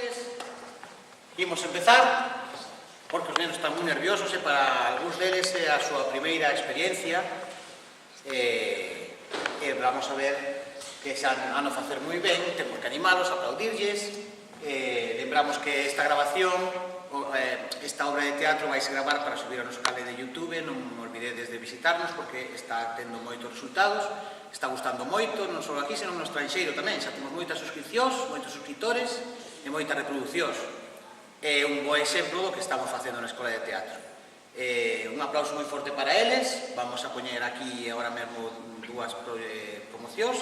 noites. Imos empezar, porque os nenos están moi nerviosos e para algúns deles é a súa primeira experiencia. Vamos a ver que xa han a facer moi ben, temos que animalos, aplaudirlles. Lembramos que esta grabación, esta obra de teatro vai se gravar para subir ao noso canal de YouTube. Non olvidedes de visitarnos porque está tendo moitos resultados, está gustando moito, non só aquí, senón no estranxeiro tamén. Xa temos moitas suscripcións, moitos suscriptores e moitas reproduccións. É un bo exemplo do que estamos facendo na Escola de Teatro. Un aplauso moi forte para eles. Vamos a poñer aquí agora mesmo dúas promocións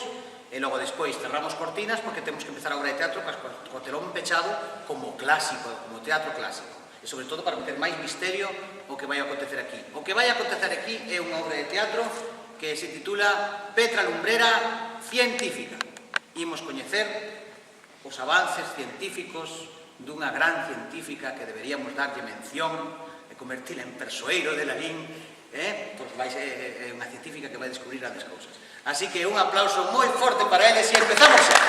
e logo despois cerramos cortinas porque temos que empezar a obra de teatro co telón pechado como clásico, como teatro clásico, e sobre todo para meter máis misterio o que vai acontecer aquí. O que vai acontecer aquí é unha obra de teatro que se titula Petra Lumbrera Científica. Imos coñecer os avances científicos dunha gran científica que deberíamos darlle mención e convertila en persoeiro de Lalín, porque é unha científica que vai descubrir grandes cousas. Así que un aplauso moi forte para eles e empezamos xa.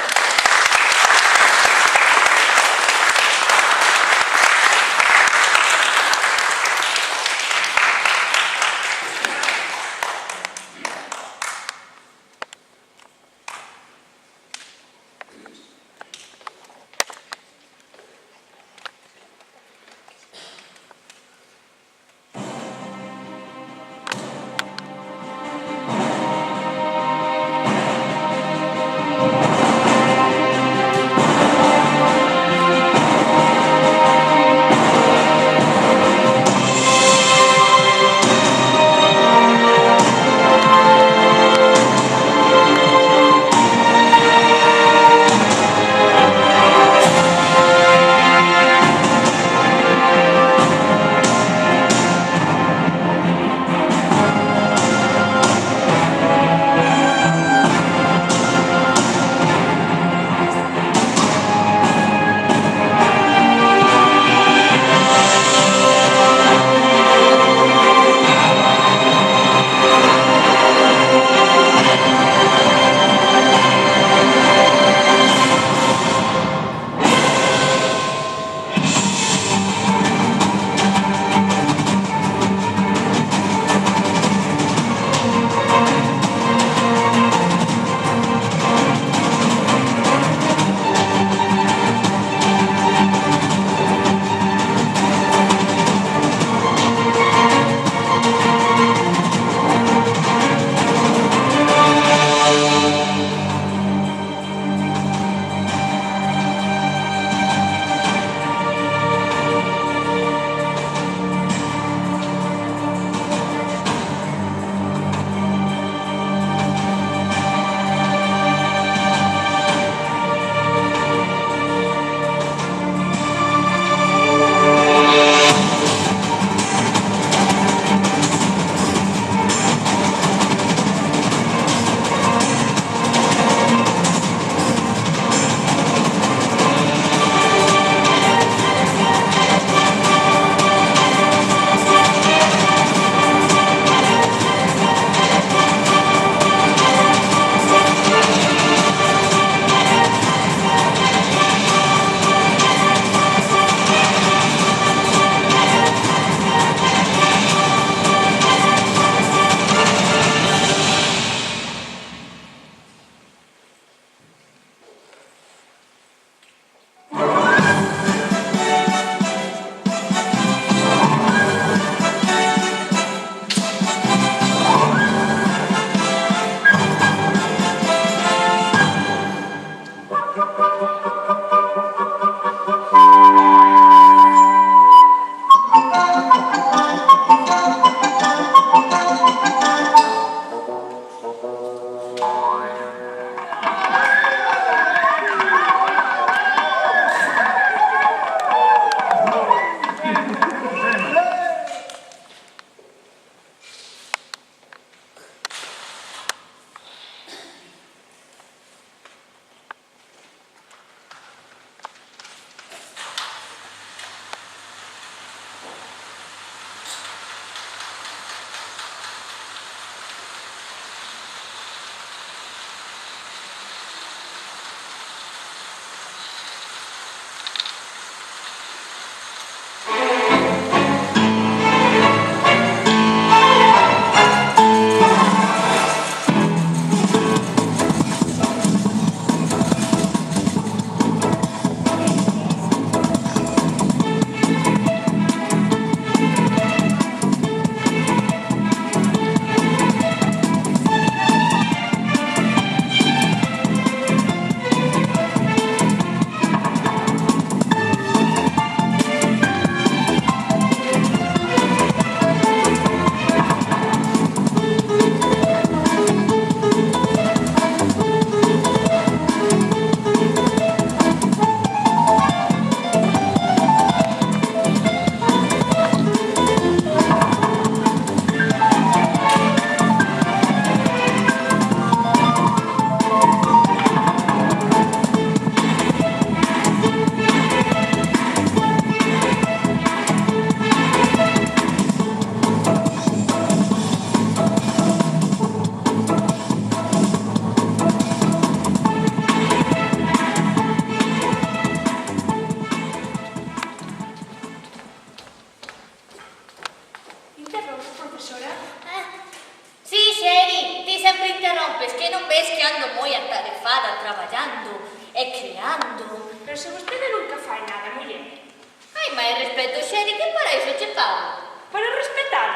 ando moi atarefada traballando e creando. Pero se vostede nunca fai nada, muller. Ai, mais respeto, Xeri, que para iso che pago. Para respetar.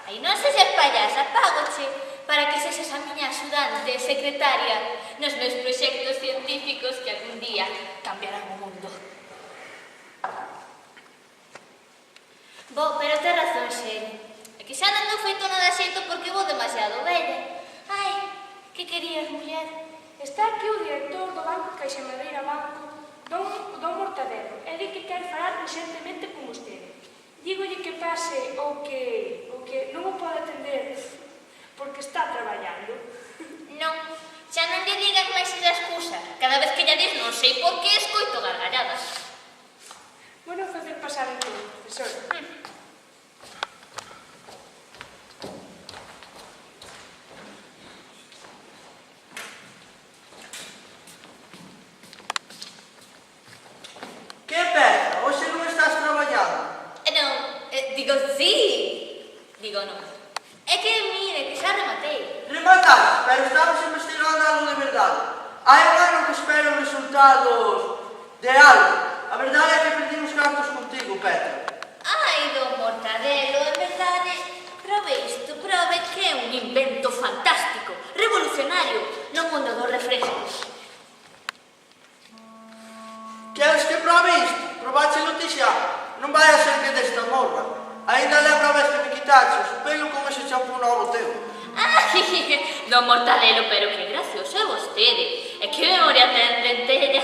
Ai, non se ser payasa, págoche para que sexas a miña axudante e secretaria nos meus proxectos científicos que algún día cambiarán o mundo. Bo, pero tes razón, Xeri. É que xa non dou feito nada xeito porque vou demasiado bella. Ai, que querías, muller? Está aquí o director do Banco Caixa Madeira Banco, don Mortadelo, e di que quer falar urgentemente con vostede. Dígolle que pase ou que non o pode atender porque está traballando. Non, xa non lle digas máis esa excusa. Cada vez que lle dis non sei por que escoito gargalladas. Bueno, facer pasar en todo, profesora. Que pena, hoxe non estás traballando. Non, digo sí. Digo non. É que, mire, que xa rematei. Remataste, pero estabas investigando algo de verdade. Hai un ano que espero resultados de algo. A verdade é que perdimos cartos contigo, Petra. Ai, do Mortadelo, en verdade, probe que é un invento fantástico, revolucionario no mundo dos refrescos. Queres que probe isto? Probáchelo ti xa. Non vai a ser que desta morra. Ainda lembro a vez que me quitaches o pelo con ese champú novo teu. Ai, do Mortadelo, pero que gracioso é vostede. É que memoria ten dentella.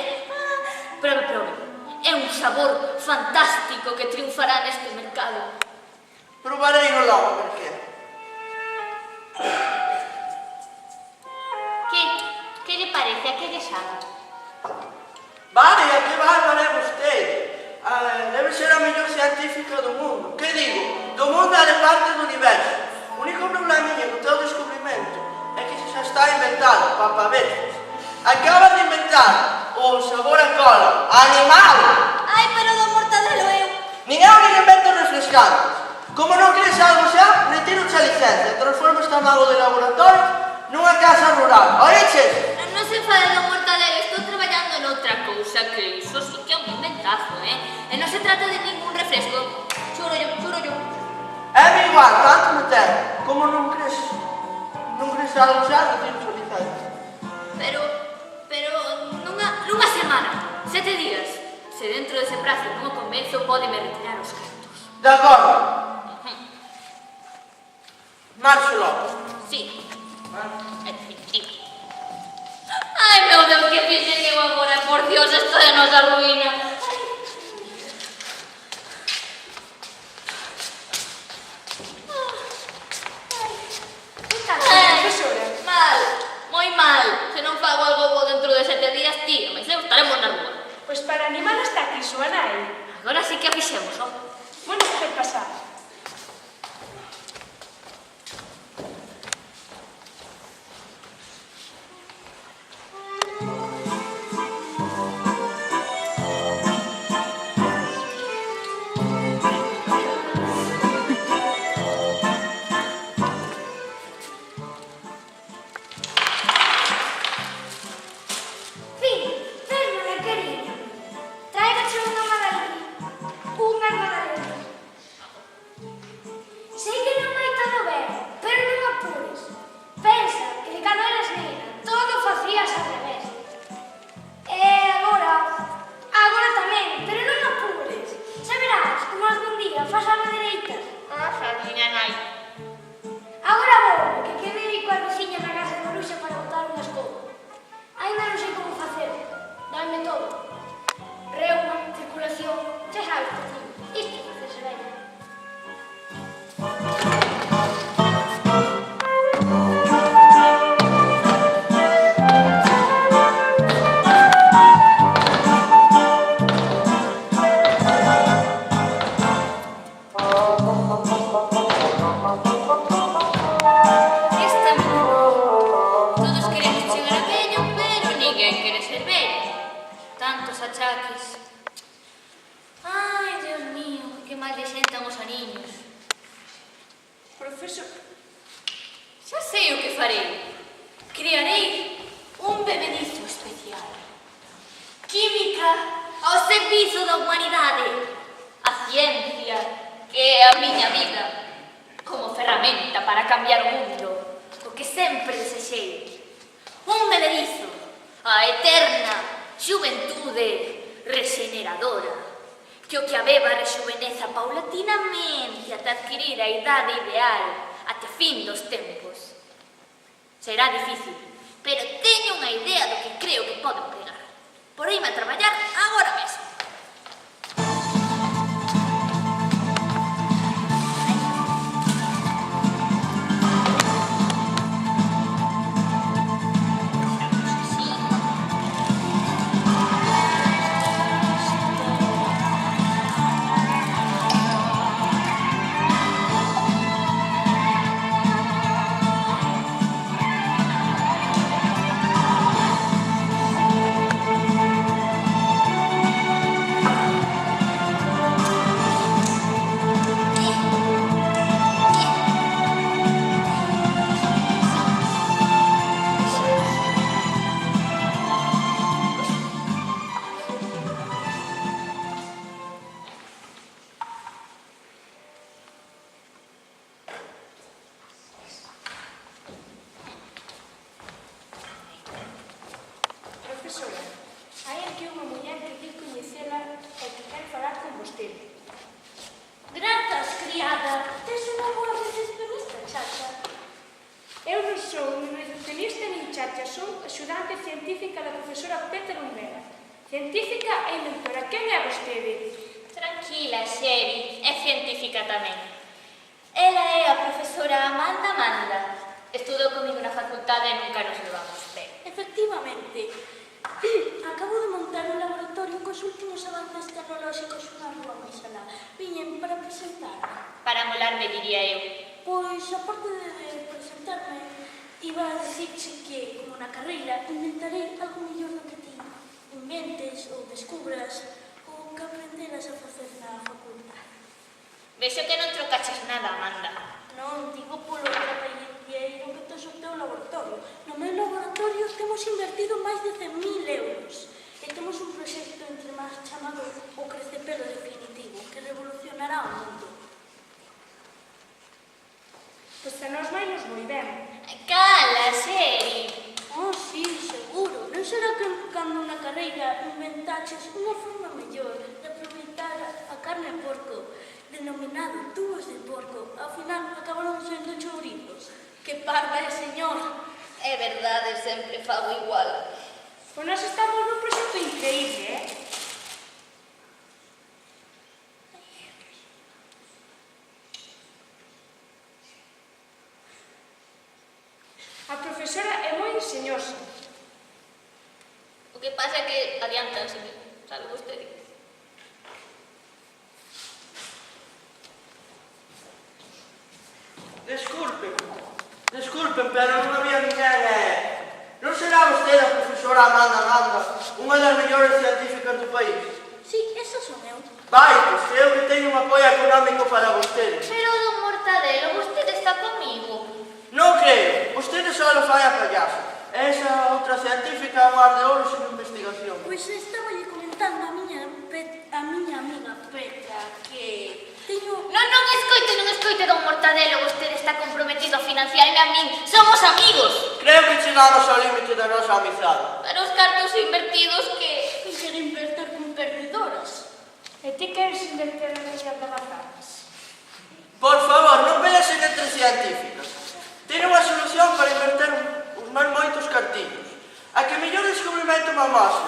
Probe. É un sabor fantástico que triunfará neste mercado. Probarei no logo, a ver que é. Que lle parece? A que lle sabe? Vale, a que bárbara é vostede. Debe ser a mellor científica do mundo. Que digo? Do mundo e de parte do universo. O único problemiña co teu descubrimento é que xa está inventado, papaveces. Acaba de inventar o sabor a cola. ¡Animal! Ai, pero do Mortadelo eu. Nin eu nin invento refrescantes. Como non crees algo xa, retiro xa licencia. Transformo este mago de laboratorio nunha casa rural. Oiches? Non se fade do Mortadelo, estou traballando en outra cousa que iso sí que é un inventazo, E non se trata de ningún refresco. Churo yo. É igual, tanto me ten. Como non crees algo xa, retiro xa licencia. Pero nunha semana, 7 días. Se dentro dese prazo non o convenzo, pódeme retirar os cartos. De acordo. Marxo logo. Sí, é definitivo. Ai, meu Deus, que fixen eu agora, por Dios, esto é a nosa ruína. Profesora. Mal, moi mal. Se non fago algo bo dentro de 7 días, tío, mas eu estaremos na rúa. Pois para animar está aquí súa nai. Agora sí que a fixemos, ó. Bueno, facer pasar. Xa sei o que farei. Criarei un da humanidade, a ciencia, que é a miña vida, como ferramenta para cambiar o mundo, o que sempre desexei. Un mederizo, a eterna xuventude regeneradora, que o que a beba rexuveneza paulatinamente ata adquirir a idade ideal até fin dos tempos. Será difícil, pero teño unha idea do que creo que poden pegar. Por irme a traballar agora mesmo. Profesora, hai aquí unha muller que di coñecela e que quer falar con vostede. Grazas, criada. Tes unha boa recepcionista, chacha. Eu non sou nin recepcionista nin chacha, sou axudante científica da profesora Petra Umbera. Científica e inventora. Quen é vostede? Tranquila, Xeri, é científica tamén. Ela é a profesora Amanda Manda. Estudou comigo na facultade e nunca nos levamos ben. Efectivamente, acabo de montar un laboratorio cos últimos avances tecnolóxicos unha rúa máis alá. Viñen para presentarme. Para molarme, diría eu. Pois, aparte de presentarme, iba a dicirche que, como na carreira, inventarei algo mellor do que ti inventes ou descubras ou que aprenderas a facer na facultade. Vexo que non trocaches nada, Amanda. Non, digo polo traballeiro que tes o teu laboratorio. No meu laboratorio temos invertido máis de 100.000 euros e temos un proxecto entre máis chamado o crecepelo definitivo, que revolucionará o mundo. Pois a nos vai nos moi ben. Cala, Xeri. Oh, sí, seguro. Non será que cando na carreira inventaches unha forma mellor de aproveitar a carne de porco, denominado tubos de porco. Ao final acabaron sendo chourizos. Que parva é, señor! É verdade, sempre fago igual. Pois nós estamos nun proxecto increíble, A profesora é moi enseñosa. O que pasa é que adiantanse, sabe vostede. Disculpen, pero non había ninguén. Non será vostede a profesora Amanda Manda, unha das mellores científicas do país? Sí, esa son eu. Vai, pois eu que teño un apoio económico para vostede. Pero, don Mortadelo, vostede está comigo. Non creo, vostede só lo fai a payaso. Esa outra científica é un ar de ouro sin investigación. Pois estaba lle comentando a miña amiga Petra que teño... Non escoite, don Mortadelo, vostede está comprometido a financiarme a min. Somos amigos. Creo que chegamos ao límite da nosa amizade. Pero os cartos invertidos que... quero invertir con perdedoras. E ti queres inverter en ellas de bazadas. Por favor, non pelesen entre científicas. Teño unha solución para inverter os máis moitos cartillos. A que mellor descubrimento me amose.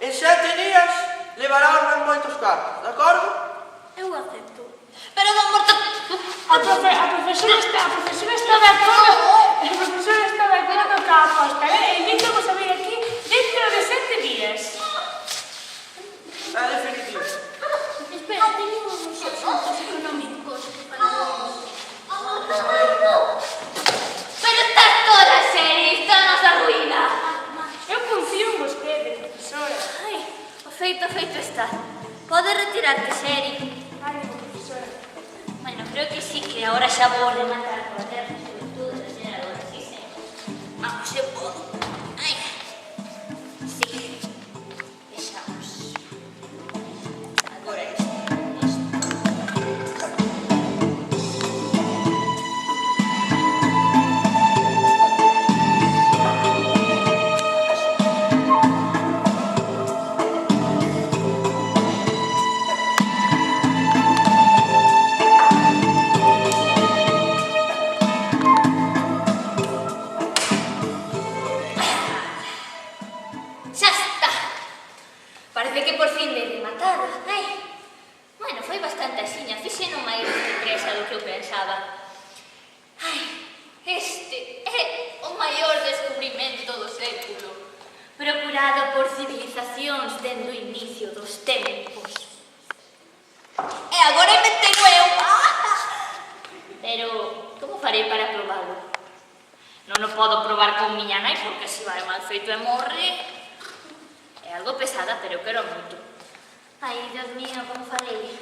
En 7 días levará os máis moitos cartos, de acordo? Eu acepto. Pero, don Mortadelo... A profesora está de acordo. A profesora está de acordo ca aposta, E invítamos a vir aquí dentro de 7 días. É definitivo. Espera, teño uns asuntos económicos que falar. Pero estás toda, Xeri, isto nos arruína. Eu confío en vostede, profesora. Ai, o feito está. Pode retirarte, Xeri. Ánimo, profesora. Bueno, creo que sí, que ahora xa vou rematar por ter xuventude regeneradora, sí, sí. Vamos, eu podo. Ai. Sí. Vexamos. parece que por fin de rematada. Ai, bueno, foi bastante axiña, fixeno máis depresa do que eu pensaba. Ai, este é o maior descubrimento do século, procurado por civilizacións dende o inicio dos tempos. E agora inventei eu. Pero, como farei para probalo? Non o podo probar con miña nai porque se vai mal feito e morre. É algo pesada, pero eu quero moito. Ai, Dios mío, como farei?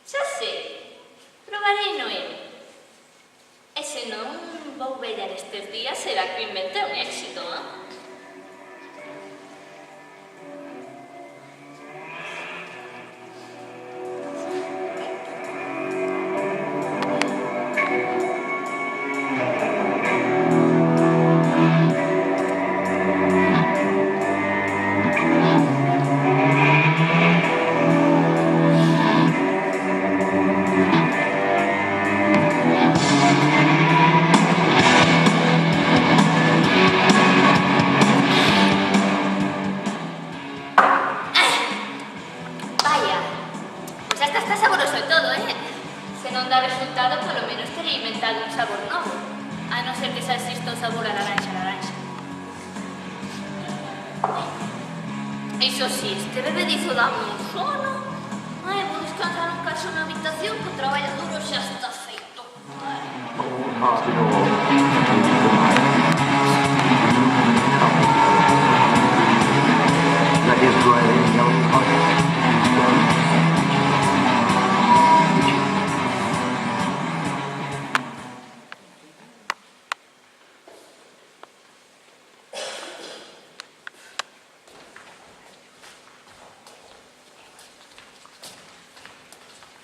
Xa sei, probarei no eu. E se non vou vellar estes días, será que inventei un éxito, non? Iso si, este bebedizo dame un sono. Ai, vou descansar un caso na habitación que o traballo duro xa está feito.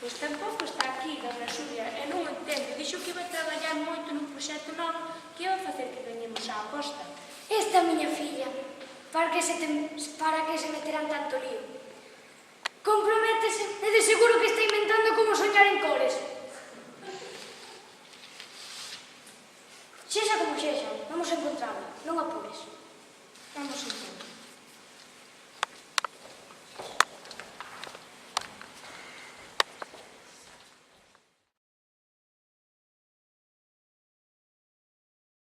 Pois tampouco está aquí, dona Xulia, e non o entendo. Dixo que iba a traballar moito nun proxecto novo que iba a facer que veñemos á costa. Esta miña filla, para que se meterán tanto lío. Compro